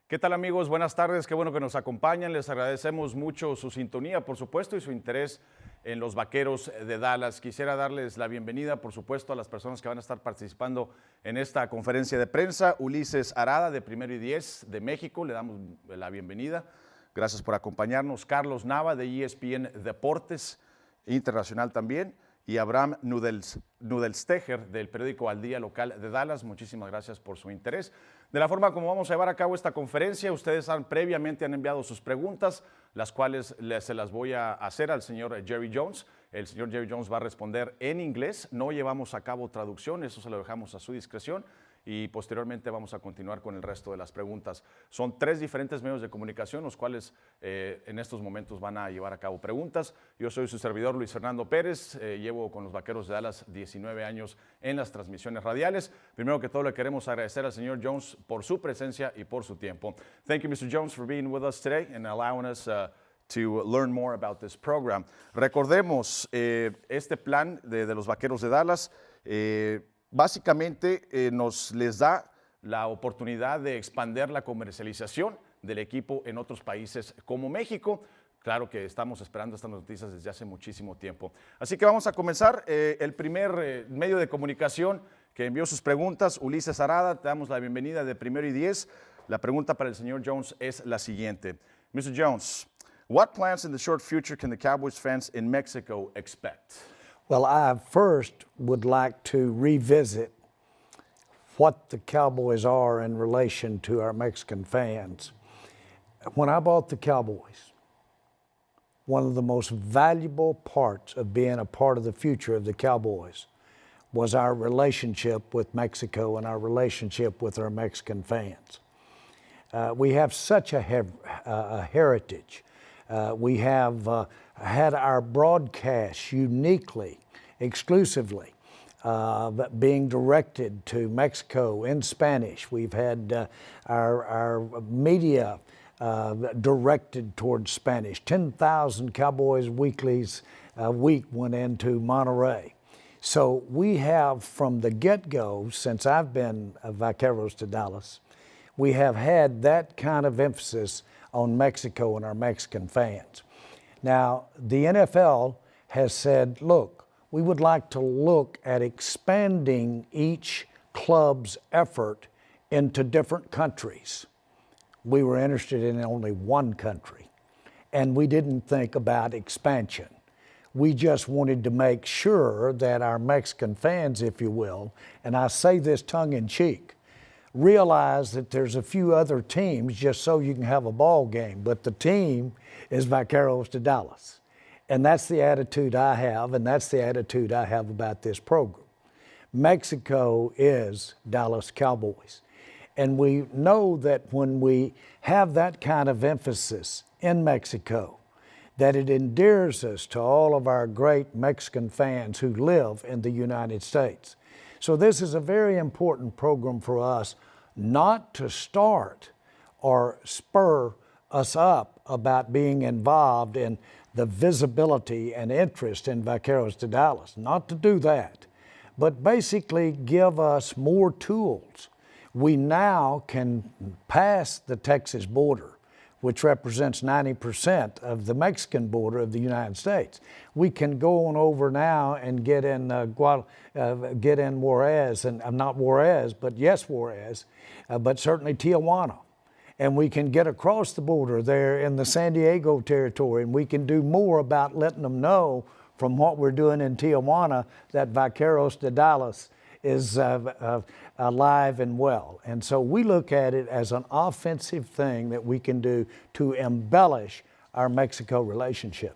¿Qué tal, amigos? Buenas tardes, qué bueno que nos acompañan. Les agradecemos mucho su sintonía, por supuesto, y su interés en los Vaqueros de Dallas. Quisiera darles la bienvenida, por supuesto, a las personas que van a estar participando en esta conferencia de prensa. Ulises Arada, de Primero y 10 de México, le damos la bienvenida. Gracias por acompañarnos. Carlos Nava, de ESPN Deportes Internacional también. Y Abraham Nudelsteger, del periódico Al Día Local de Dallas. Muchísimas gracias por su interés. De la forma como vamos a llevar a cabo esta conferencia, ustedes previamente han enviado sus preguntas, las cuales se las voy a hacer al señor Jerry Jones. El señor Jerry Jones va a responder en inglés. No llevamos a cabo traducción, eso se lo dejamos a su discreción. Y posteriormente vamos a continuar con el resto de las preguntas. Son 3 diferentes medios de comunicación, los cuales en estos momentos van a llevar a cabo preguntas. Yo soy su servidor Luis Fernando Pérez, llevo con los Vaqueros de Dallas 19 años en las transmisiones radiales. Primero que todo, le queremos agradecer al señor Jones por su presencia y por su tiempo. Thank you, Mr. Jones, for being with us today and allowing us to learn more about this program. Recordemos este plan de los Vaqueros de Dallas. Básicamente les da la oportunidad de expandir la comercialización del equipo en otros países como México. Claro que estamos esperando estas noticias desde hace muchísimo tiempo. Así que vamos a comenzar. El primer medio de comunicación que envió sus preguntas, Ulises Arada, te damos la bienvenida de Primero y 10. La pregunta para el señor Jones es la siguiente. Mr. Jones, what plans in the short future can the Cowboys fans in Mexico expect? Well, I first would like to revisit what the Cowboys are in relation to our Mexican fans. When I bought the Cowboys, one of the most valuable parts of being a part of the future of the Cowboys was our relationship with Mexico and our relationship with our Mexican fans. We have such a heritage. We have had our broadcasts uniquely, exclusively, being directed to Mexico in Spanish. We've had our media directed towards Spanish. 10,000 Cowboys weeklies a week went into Monterrey. So we have, from the get-go, since I've been Vaqueros to Dallas, we have had that kind of emphasis on Mexico and our Mexican fans. Now, the NFL has said, look, we would like to look at expanding each club's effort into different countries. We were interested in only one country, and we didn't think about expansion. We just wanted to make sure that our Mexican fans, if you will, and I say this tongue-in-cheek, realize that there's a few other teams just so you can have a ball game, but the team is Vaqueros de Dallas. And that's the attitude I have, and that's the attitude I have about this program. Mexico is Dallas Cowboys. And we know that when we have that kind of emphasis in Mexico, that it endears us to all of our great Mexican fans who live in the United States. So this is a very important program for us, not to start or spur us up about being involved in the visibility and interest in Vaqueros de Dallas. Not to do that, but basically give us more tools. We now can pass the Texas border, which represents 90% of the Mexican border of the United States. We can go on over now and get in Juarez, and not Juarez, but yes, Juarez, but certainly Tijuana. And we can get across the border there in the San Diego territory, and we can do more about letting them know from what we're doing in Tijuana that Vaqueros de Dallas is alive and well. And so we look at it as an offensive thing that we can do to embellish our Mexico relationship.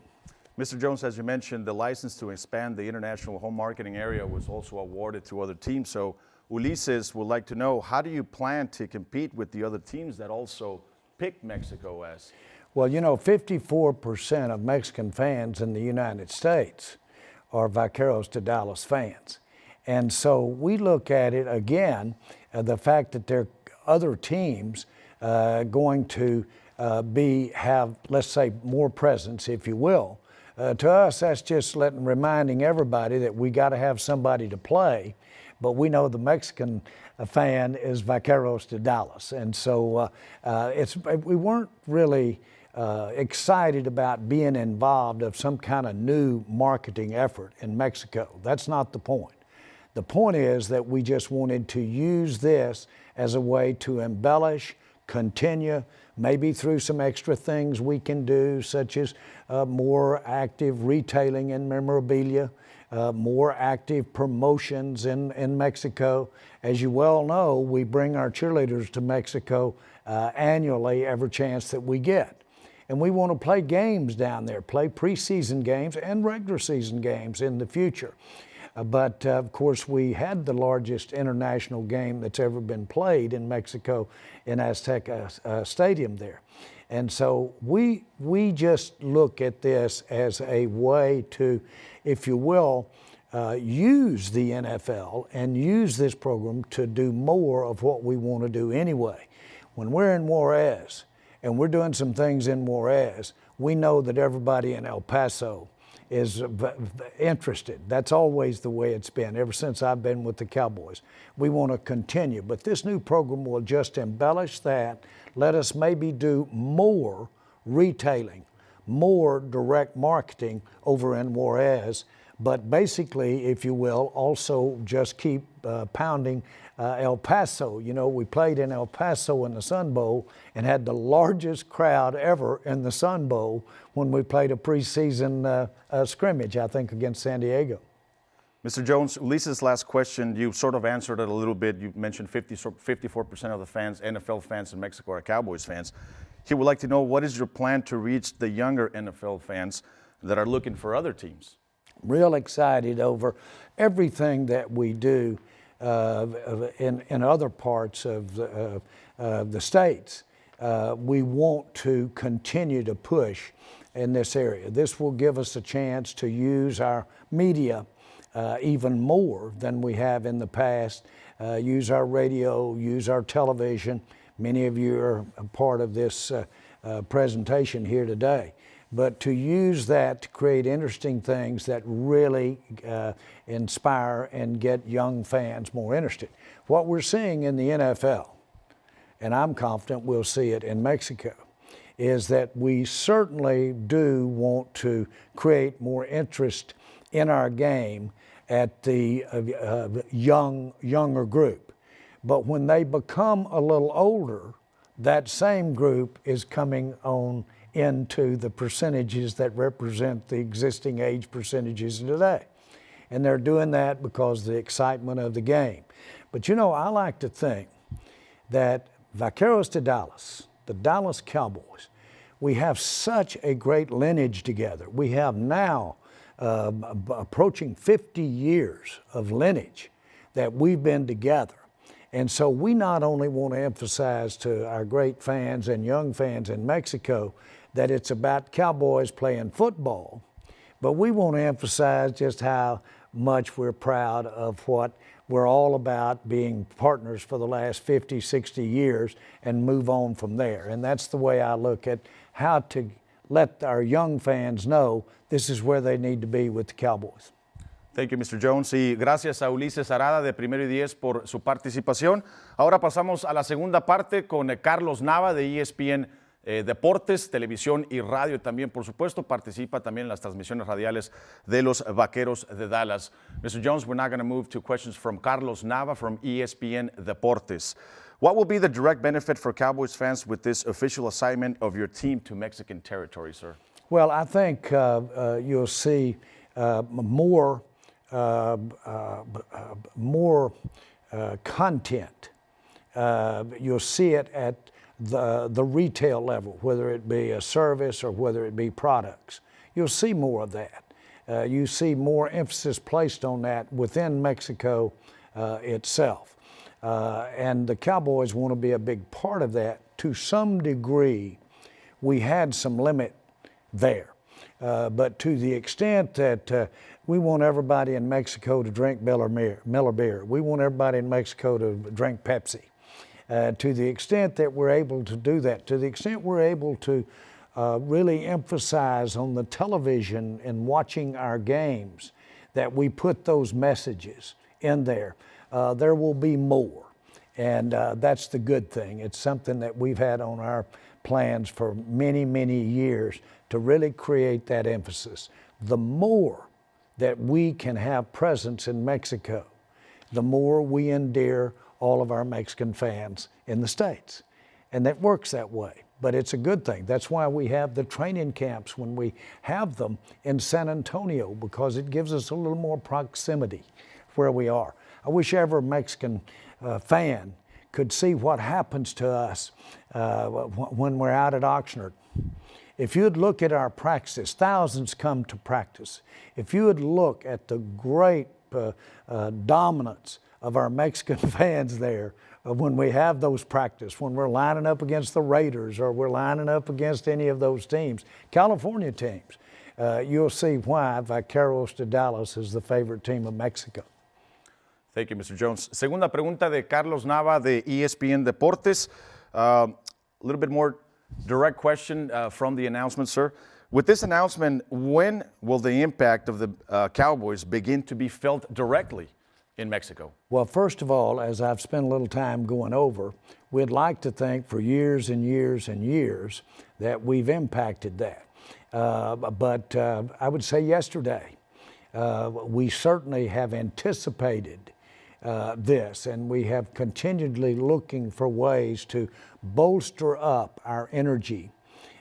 Mr. Jones, as you mentioned, the license to expand the international home marketing area was also awarded to other teams. So Ulises would like to know, how do you plan to compete with the other teams that also pick Mexico as? Well, you know, 54% of Mexican fans in the United States are Vaqueros de Dallas fans. And so we look at it again, the fact that there are other teams going to have, let's say, more presence, if you will. To us, that's just reminding everybody that we got to have somebody to play. But we know the Mexican fan is Vaqueros de Dallas. And so we weren't really excited about being involved of some kind of new marketing effort in Mexico. That's not the point. The point is that we just wanted to use this as a way to embellish, continue, maybe through some extra things we can do, such as more active retailing and memorabilia, more active promotions in Mexico. As you well know, we bring our cheerleaders to Mexico annually every chance that we get. And we want to play games down there, play preseason games and regular season games in the future. But of course, we had the largest international game that's ever been played in Mexico in Azteca Stadium there. And so we just look at this as a way to, if you will, use the NFL and use this program to do more of what we want to do anyway. When we're in Juarez and we're doing some things in Juarez, we know that everybody in El Paso is interested. That's always the way it's been ever since I've been with the Cowboys. We want to continue, but this new program will just embellish that, let us maybe do more retailing, more direct marketing over in Juarez, but basically, if you will, also just keep pounding El Paso. You know, we played in El Paso in the Sun Bowl and had the largest crowd ever in the Sun Bowl when we played a preseason scrimmage, I think, against San Diego. Mr. Jones, Ulises' last question, you sort of answered it a little bit. You mentioned 54% of the fans, NFL fans in Mexico, are Cowboys fans. He would like to know, what is your plan to reach the younger NFL fans that are looking for other teams? Real excited over everything that we do in other parts of the states. We want to continue to push in this area. This will give us a chance to use our media even more than we have in the past, use our radio, use our television. Many of you are a part of this presentation here today. But to use that to create interesting things that really inspire and get young fans more interested. What we're seeing in the NFL, and I'm confident we'll see it in Mexico, is that we certainly do want to create more interest in our game at the younger group. But when they become a little older, that same group is coming on into the percentages that represent the existing age percentages today. And they're doing that because of the excitement of the game. But you know, I like to think that Vaqueros de Dallas, the Dallas Cowboys, we have such a great lineage together. We have now approaching 50 years of lineage that we've been together. And so we not only want to emphasize to our great fans and young fans in Mexico that it's about Cowboys playing football, but we want to emphasize just how much we're proud of what we're all about, being partners for the last 50, 60 years, and move on from there. And that's the way I look at how to let our young fans know this is where they need to be with the Cowboys. Thank you, Mr. Jones. Y gracias a Ulises Arada de Primero y Diez por su participación. Ahora pasamos a la segunda parte con Carlos Nava de ESPN Deportes, Televisión y Radio también, por supuesto. Participa también en las transmisiones radiales de los Vaqueros de Dallas. Mr. Jones, we're now going to move to questions from Carlos Nava from ESPN Deportes. What will be the direct benefit for Cowboys fans with this official assignment of your team to Mexican territory, sir? Well, I think you'll see more content. You'll see it at the retail level, whether it be a service or whether it be products. You'll see more of that. You see more emphasis placed on that within Mexico itself. And the Cowboys want to be a big part of that. To some degree, we had some limit there. But to the extent that we want everybody in Mexico to drink Miller beer. We want everybody in Mexico to drink Pepsi. To the extent that we're able to do that, to the extent we're able to really emphasize on the television and watching our games, that we put those messages in there, there will be more. And that's the good thing. It's something that we've had on our plans for many, many years to really create that emphasis. The more that we can have presence in Mexico, the more we endear all of our Mexican fans in the States. And that works that way. But it's a good thing. That's why we have the training camps when we have them in San Antonio, because it gives us a little more proximity where we are. I wish every Mexican fan could see what happens to us when we're out at Oxnard. If you'd look at our practice, thousands come to practice. If you would look at the great dominance of our Mexican fans there when we have those practice, when we're lining up against the Raiders or we're lining up against any of those teams, California teams, you'll see why Vaqueros de Dallas is the favorite team of Mexico. Thank you, Mr. Jones. Segunda pregunta de Carlos Nava de ESPN Deportes. A little bit more direct question from the announcement, sir. With this announcement, when will the impact of the Cowboys begin to be felt directly in Mexico? Well, first of all, as I've spent a little time going over, we'd like to think for years and years and years that we've impacted that. But I would say yesterday, we certainly have anticipated this, and we have continually looking for ways to bolster up our energy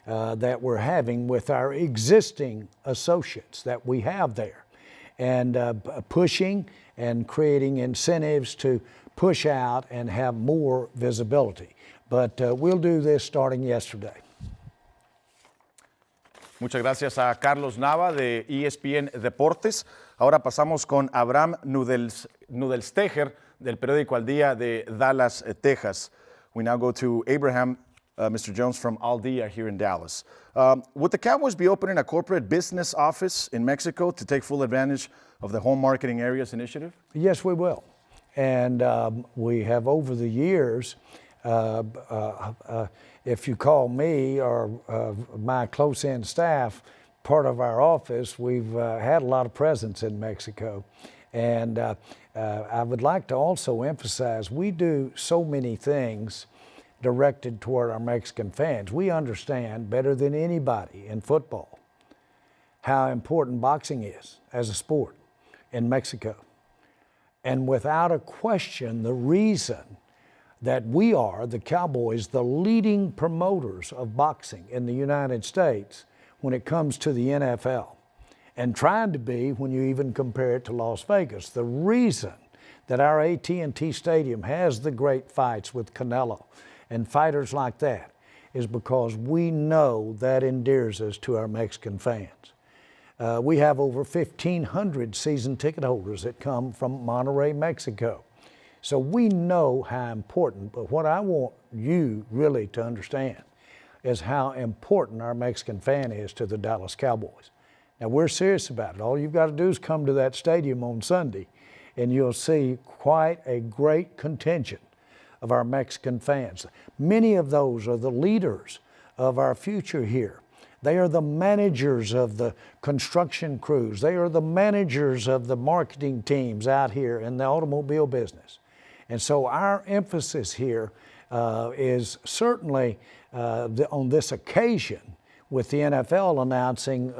that we're having with our existing associates that we have there, and pushing and creating incentives to push out and have more visibility. But we'll do this starting yesterday. Muchas gracias a Carlos Nava de ESPN Deportes. Ahora pasamos con Abraham Nudelsteger del periódico Al Día de Dallas, Texas. We now go to Abraham, Mr. Jones from Al Día here in Dallas. Would the Cowboys be opening a corporate business office in Mexico to take full advantage of the Home Marketing Areas initiative? Yes, we will. And we have over the years, if you call me or my close-in staff, part of our office, we've had a lot of presence in Mexico. And I would like to also emphasize, we do so many things directed toward our Mexican fans. We understand better than anybody in football how important boxing is as a sport in Mexico. And without a question, the reason that we are, the Cowboys, the leading promoters of boxing in the United States when it comes to the NFL, and trying to be when you even compare it to Las Vegas. The reason that our AT&T Stadium has the great fights with Canelo and fighters like that is because we know that endears us to our Mexican fans. We have over 1,500 season ticket holders that come from Monterrey, Mexico. So we know how important, but what I want you really to understand is how important our Mexican fan is to the Dallas Cowboys. Now, we're serious about it. All you've got to do is come to that stadium on Sunday, and you'll see quite a great contingent of our Mexican fans. Many of those are the leaders of our future here. They are the managers of the construction crews. They are the managers of the marketing teams out here in the automobile business. And so our emphasis here is certainly on this occasion with the NFL announcing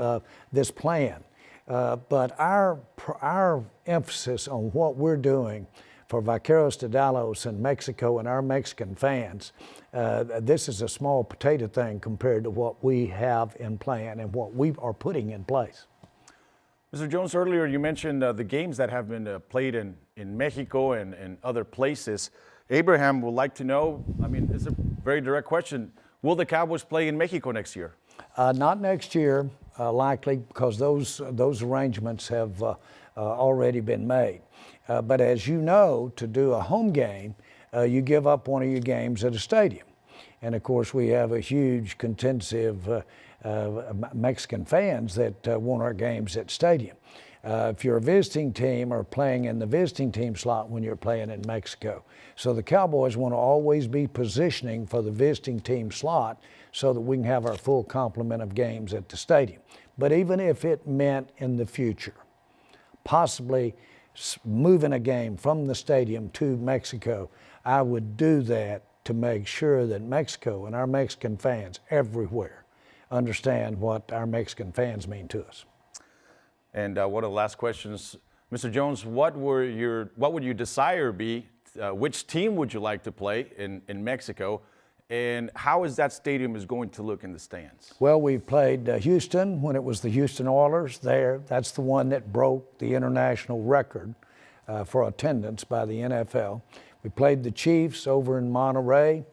this plan. But our emphasis on what we're doing for Vaqueros de Dallas in Mexico and our Mexican fans, this is a small potato thing compared to what we have in plan and what we are putting in place. Mr. Jones, earlier you mentioned the games that have been played in Mexico and other places. Abraham would like to know, I mean, it's a very direct question, will the Cowboys play in Mexico next year? Not next year, likely, because those arrangements have already been made. But as you know, to do a home game, you give up one of your games at a stadium. And of course, we have a huge contingent of Mexican fans that want our games at stadium. If you're a visiting team or playing in the visiting team slot when you're playing in Mexico. So the Cowboys want to always be positioning for the visiting team slot so that we can have our full complement of games at the stadium. But even if it meant in the future, possibly moving a game from the stadium to Mexico, I would do that to make sure that Mexico and our Mexican fans everywhere understand what our Mexican fans mean to us. And one of the last questions, Mr. Jones, what would your desire be? Which team would you like to play in Mexico? And how is that stadium is going to look in the stands? Well, we played Houston when it was the Houston Oilers there. That's the one that broke the international record for attendance by the NFL. We played the Chiefs over in Monterey,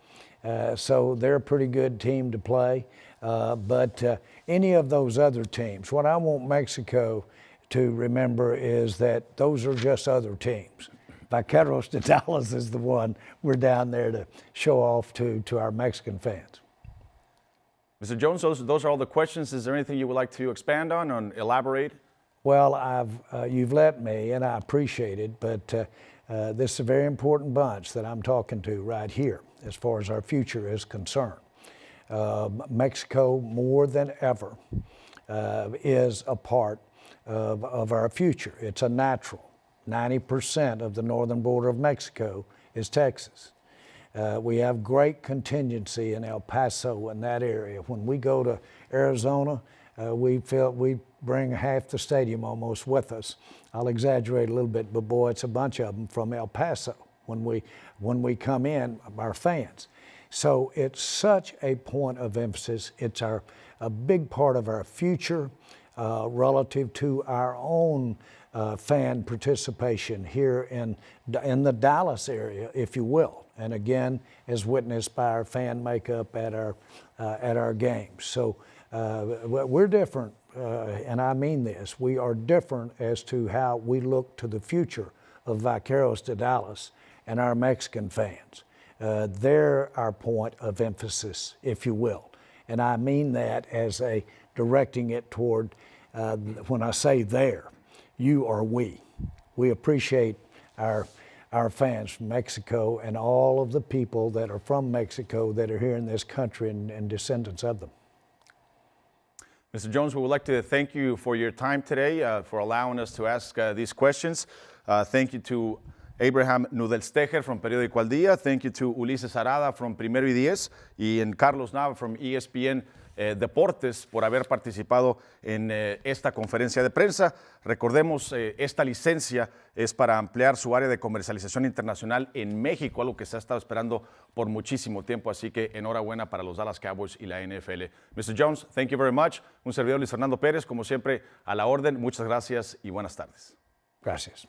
so they're a pretty good team to play. But any of those other teams, what I want Mexico to remember is that those are just other teams. Vaqueros de Dallas is the one we're down there to show off to our Mexican fans. Mr. Jones, those are all the questions. Is there anything you would like to expand on elaborate? Well, you've let me, and I appreciate it, but this is a very important bunch that I'm talking to right here as far as our future is concerned. Mexico, more than ever, is a part of our future. It's a natural. 90% of the northern border of Mexico is Texas. We have great contingency in El Paso in that area. When we go to Arizona, we bring half the stadium almost with us. I'll exaggerate a little bit, but boy, it's a bunch of them from El Paso when we come in, our fans. So it's such a point of emphasis. It's a big part of our future relative to our own fan participation here in the Dallas area, if you will, and again, as witnessed by our fan makeup at our games. So we're different, and I mean this. We are different as to how we look to the future of Vaqueros de Dallas and our Mexican fans. They're our point of emphasis, if you will, and I mean that as a directing it toward when I say there. You or we. We appreciate our fans from Mexico and all of the people that are from Mexico that are here in this country and descendants of them. Mr. Jones, we would like to thank you for your time today, for allowing us to ask these questions. Thank you to Abraham Nudelstecher from Periódico Al Día. Thank you to Ulises Arada from Primero y Diez and Carlos Nava from ESPN Deportes por haber participado en esta conferencia de prensa. Recordemos, esta licencia es para ampliar su área de comercialización internacional en México, algo que se ha estado esperando por muchísimo tiempo, así que enhorabuena para los Dallas Cowboys y la NFL. Mr. Jones, thank you very much. Un servidor Luis Fernando Pérez, como siempre, a la orden. Muchas gracias y buenas tardes. Gracias.